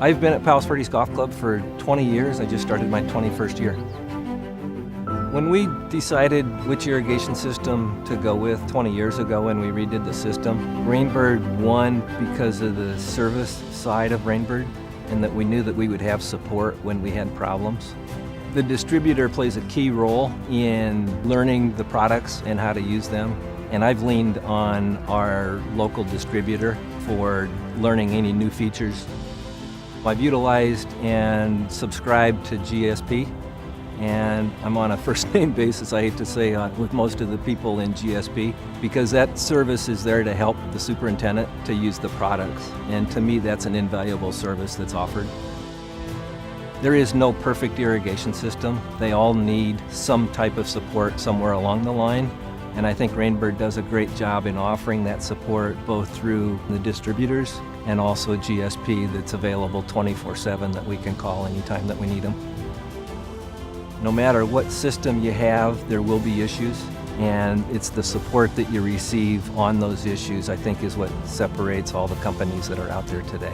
I've been at Palos Verdes Golf Club for 20 years. I just started my 21st year. When we decided which irrigation system to go with 20 years ago when we redid the system, Rainbird won because of the service side of Rainbird and that we knew that we would have support when we had problems. The distributor plays a key role in learning the products and how to use them. And I've leaned on our local distributor for learning any new features. I've utilized and subscribed to GSP, and I'm on a first-name basis, I hate to say, with most of the people in GSP, because that service is there to help the superintendent to use the products. And to me, that's an invaluable service that's offered. There is no perfect irrigation system. They all need some type of support somewhere along the line. And I think Rainbird does a great job in offering that support both through the distributors and also GSP that's available 24/7 that we can call anytime that we need them. No matter what system you have, there will be issues, and it's the support that you receive on those issues I think is what separates all the companies that are out there today.